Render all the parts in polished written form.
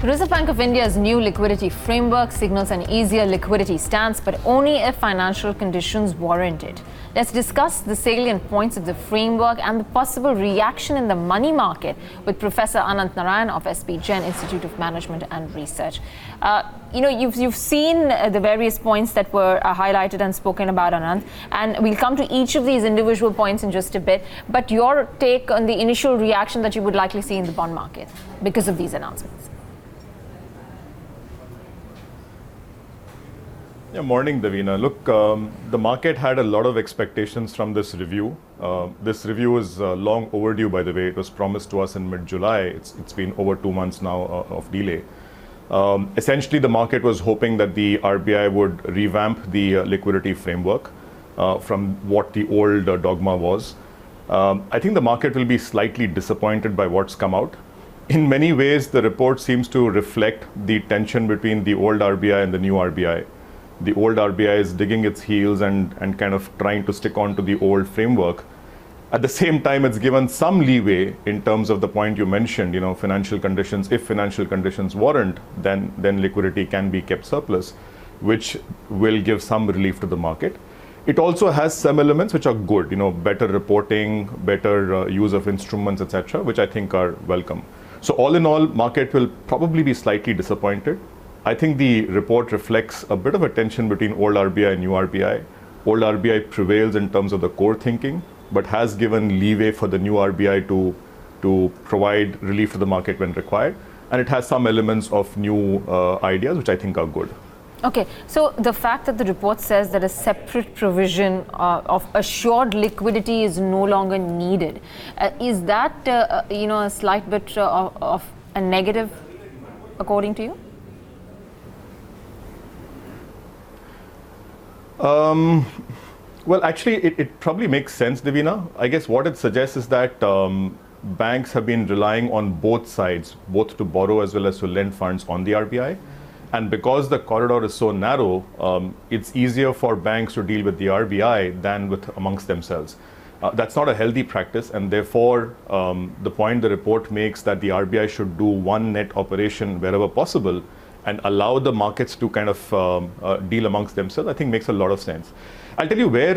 The Reserve Bank of India's new liquidity framework signals an easier liquidity stance, but only if financial conditions warrant it. Let's discuss the salient points of the framework and the possible reaction in the money market with Professor Ananth Narayan of SPJIMR Institute of Management and Research. You've seen the various points that were highlighted and spoken about, Ananth, and we'll come to each of these individual points in just a bit. But your take on the initial reaction that you would likely see in the bond market because of these announcements. Yeah, morning, Davina. Look, the market had a lot of expectations from this review. This review is long overdue, by the way. It was promised to us in mid-July. It's been over 2 months now of delay. Essentially, the market was hoping that the RBI would revamp the liquidity framework from what the old dogma was. I think the market will be slightly disappointed by what's come out. In many ways, the report seems to reflect the tension between the old RBI and the new RBI. The old RBI is digging its heels and kind of trying to stick on to the old framework. At the same time, it's given some leeway in terms of the point you mentioned, financial conditions. If financial conditions warrant, then liquidity can be kept surplus, which will give some relief to the market. It also has some elements which are good, better reporting, better use of instruments, etc., which I think are welcome. So all in all, market will probably be slightly disappointed. I think the report reflects a bit of a tension between old RBI and new RBI. Old RBI prevails in terms of the core thinking, but has given leeway for the new RBI to provide relief to the market when required. And it has some elements of new ideas, which I think are good. Okay, so the fact that the report says that a separate provision of assured liquidity is no longer needed, is that a slight bit of a negative, according to you? Well, actually, it probably makes sense, Davina. I guess what it suggests is that banks have been relying on both sides, both to borrow as well as to lend funds on the RBI. And because the corridor is so narrow, it's easier for banks to deal with the RBI than with amongst themselves. That's not a healthy practice, and therefore the point the report makes that the RBI should do one net operation wherever possible and allow the markets to kind of deal amongst themselves, I think makes a lot of sense. I'll tell you where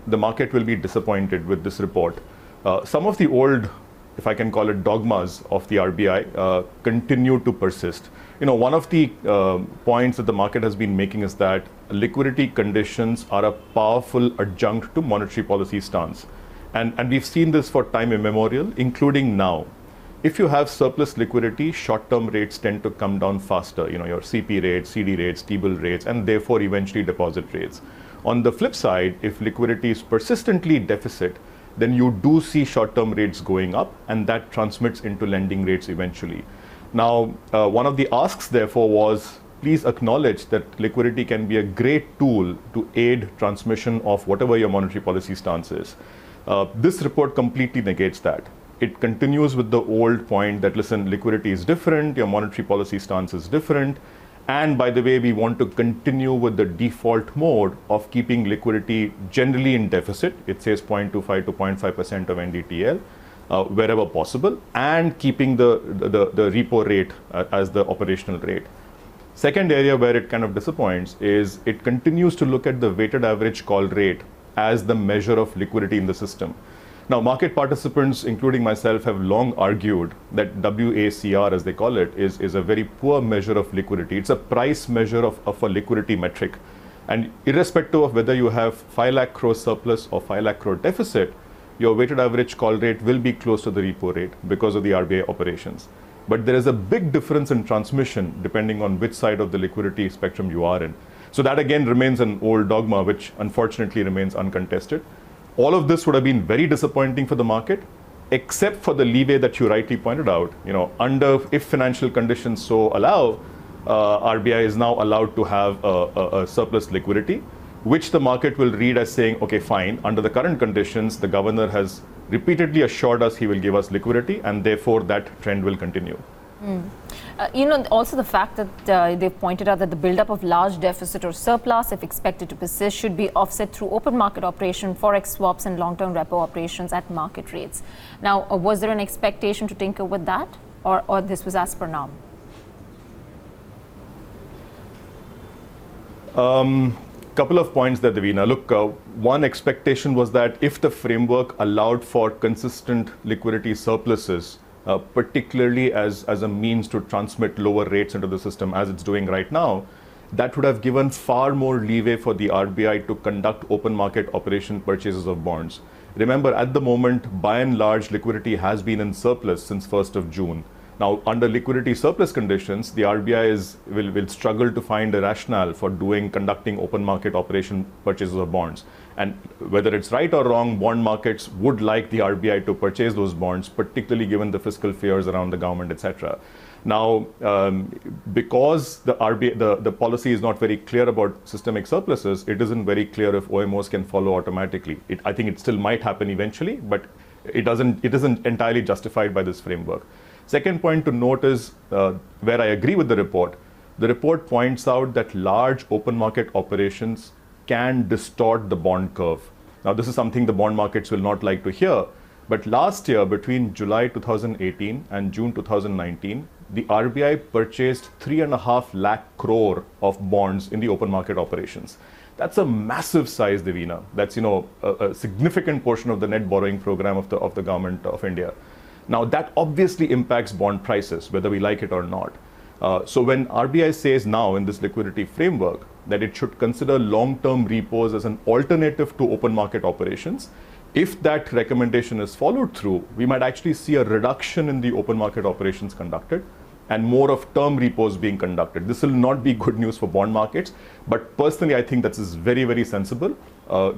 the market will be disappointed with this report. Some of the old, if I can call it, dogmas of the RBI continue to persist. One of the points that the market has been making is that liquidity conditions are a powerful adjunct to monetary policy stance. And we've seen this for time immemorial, including now. If you have surplus liquidity, short-term rates tend to come down faster, your CP rates, CD rates, T-bill rates, and therefore eventually deposit rates. On the flip side, if liquidity is persistently deficit, then you do see short-term rates going up, and that transmits into lending rates eventually. Now, one of the asks, therefore, was please acknowledge that liquidity can be a great tool to aid transmission of whatever your monetary policy stance is. This report completely negates that. It continues with the old point that, listen, liquidity is different, your monetary policy stance is different, and by the way, we want to continue with the default mode of keeping liquidity generally in deficit. It says 0.25 to 0.5% of NDTL, wherever possible, and keeping the repo rate as the operational rate. Second area where it kind of disappoints is it continues to look at the weighted average call rate as the measure of liquidity in the system. Now, market participants, including myself, have long argued that WACR, as they call it, is a very poor measure of liquidity. It's a price measure of a liquidity metric. And irrespective of whether you have 5 lakh crore surplus or 5 lakh crore deficit, your weighted average call rate will be close to the repo rate because of the RBI operations. But there is a big difference in transmission depending on which side of the liquidity spectrum you are in. So that again remains an old dogma, which unfortunately remains uncontested. All of this would have been very disappointing for the market, except for the leeway that you rightly pointed out. If financial conditions so allow, RBI is now allowed to have a surplus liquidity, which the market will read as saying, okay, fine, under the current conditions, the governor has repeatedly assured us he will give us liquidity, and therefore that trend will continue. Also the fact that they've pointed out that the buildup of large deficit or surplus, if expected to persist, should be offset through open market operation, forex swaps, and long-term repo operations at market rates. Now, was there an expectation to tinker with that, or this was as per norm? Couple of points there, Devina. Look, one expectation was that if the framework allowed for consistent liquidity surpluses, particularly as a means to transmit lower rates into the system, as it's doing right now, that would have given far more leeway for the RBI to conduct open market operation purchases of bonds. Remember, at the moment, by and large, liquidity has been in surplus since 1st of June. Now, under liquidity surplus conditions, the RBI will struggle to find a rationale for conducting open market operation purchases of bonds. And whether it's right or wrong, bond markets would like the RBI to purchase those bonds, particularly given the fiscal fears around the government, etc. Now, because the RBI, the policy is not very clear about systemic surpluses, it isn't very clear if OMOs can follow automatically. I think it still might happen eventually, but it isn't entirely justified by this framework. Second point to note is where I agree with the report. The report points out that large open market operations can distort the bond curve. Now, this is something the bond markets will not like to hear, but last year, between July 2018 and June 2019, the RBI purchased 3.5 lakh crore of bonds in the open market operations. That's a massive size, Devina. That's a significant portion of the net borrowing program of the government of India. Now, that obviously impacts bond prices, whether we like it or not. So when RBI says now in this liquidity framework that it should consider long-term repos as an alternative to open market operations, if that recommendation is followed through, we might actually see a reduction in the open market operations conducted and more of term repos being conducted. This will not be good news for bond markets, but personally, I think that is very, very sensible.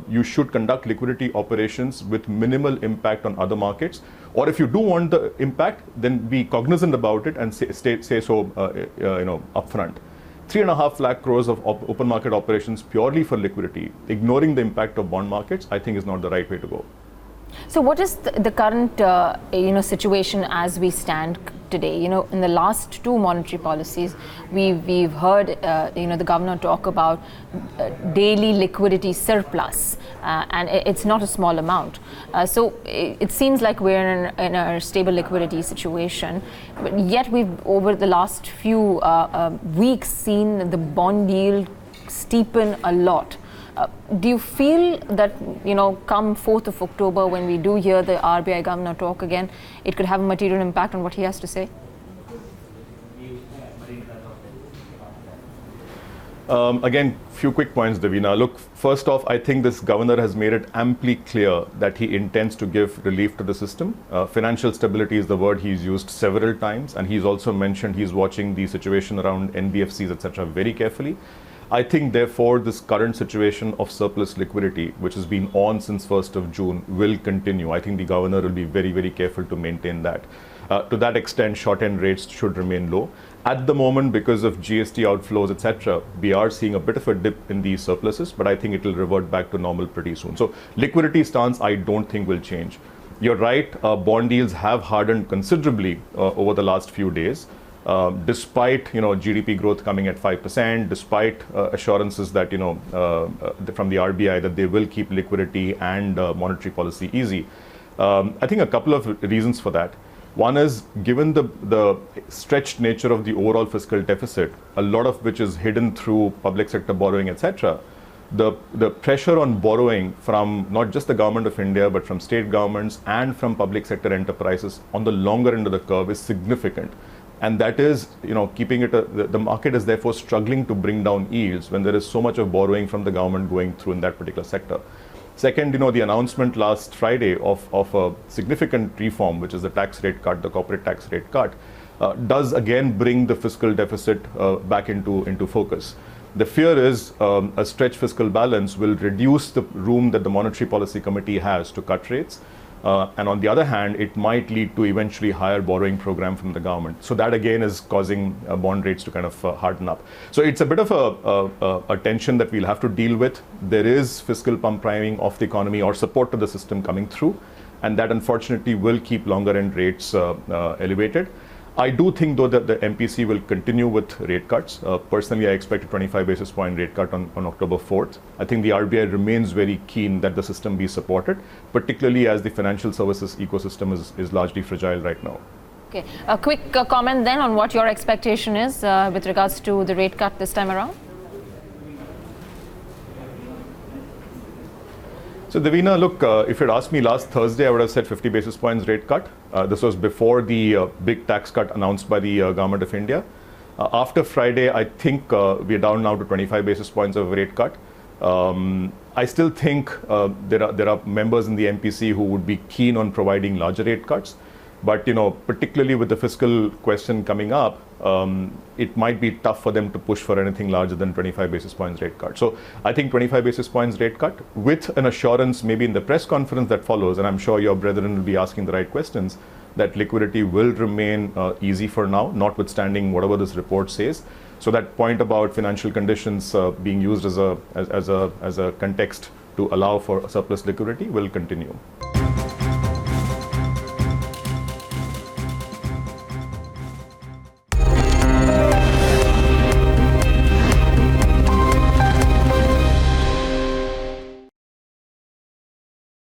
You should conduct liquidity operations with minimal impact on other markets, or if you do want the impact, then be cognizant about it and say so, upfront. 3.5 lakh crores of open market operations purely for liquidity, ignoring the impact of bond markets, I think is not the right way to go. So what is the current situation as we stand today? In the last two monetary policies, we've heard the governor talk about daily liquidity surplus, and it's not a small amount. So it seems like we're in a stable liquidity situation, but yet we've over the last few weeks seen the bond yield steepen a lot. Do you feel that, come 4th of October, when we do hear the RBI governor talk again, it could have a material impact on what he has to say? Again, few quick points, Devina. Look, first off, I think this governor has made it amply clear that he intends to give relief to the system. Financial stability is the word he's used several times, and he's also mentioned he's watching the situation around NBFCs, etc., very carefully. I think, therefore, this current situation of surplus liquidity, which has been on since 1st of June, will continue. I think the governor will be very, very careful to maintain that. To that extent, short-end rates should remain low. At the moment, because of GST outflows, etc., we are seeing a bit of a dip in these surpluses, but I think it will revert back to normal pretty soon. So liquidity stance, I don't think will change. You're right, bond yields have hardened considerably over the last few days. Despite GDP growth coming at 5%, despite assurances that from the RBI that they will keep liquidity and monetary policy easy, I think a couple of reasons for that. One is, given the stretched nature of the overall fiscal deficit, a lot of which is hidden through public sector borrowing, etc., the pressure on borrowing from not just the government of India, but from state governments and from public sector enterprises on the longer end of the curve is significant. And that is, keeping it, the market is therefore struggling to bring down yields when there is so much of borrowing from the government going through in that particular sector. Second, the announcement last Friday of a significant reform, which is the tax rate cut, the corporate tax rate cut, does again bring the fiscal deficit back into focus. The fear is a stretched fiscal balance will reduce the room that the Monetary Policy Committee has to cut rates. And on the other hand, it might lead to eventually higher borrowing program from the government. So that again is causing bond rates to kind of harden up. So it's a bit of a tension that we'll have to deal with. There is fiscal pump priming of the economy or support to the system coming through, and that unfortunately will keep longer end rates elevated. I do think, though, that the MPC will continue with rate cuts. Personally, I expect a 25 basis point rate cut on October 4th. I think the RBI remains very keen that the system be supported, particularly as the financial services ecosystem is largely fragile right now. Okay, a quick comment then on what your expectation is with regards to the rate cut this time around. So Devina, look, if you'd asked me last Thursday, I would have said 50 basis points rate cut. This was before the big tax cut announced by the government of India. After Friday, I think we're down now to 25 basis points of rate cut. I still think there are members in the MPC who would be keen on providing larger rate cuts. But particularly with the fiscal question coming up, it might be tough for them to push for anything larger than 25 basis points rate cut. So I think 25 basis points rate cut with an assurance maybe in the press conference that follows, and I'm sure your brethren will be asking the right questions, that liquidity will remain easy for now, notwithstanding whatever this report says. So that point about financial conditions being used as a context to allow for surplus liquidity will continue.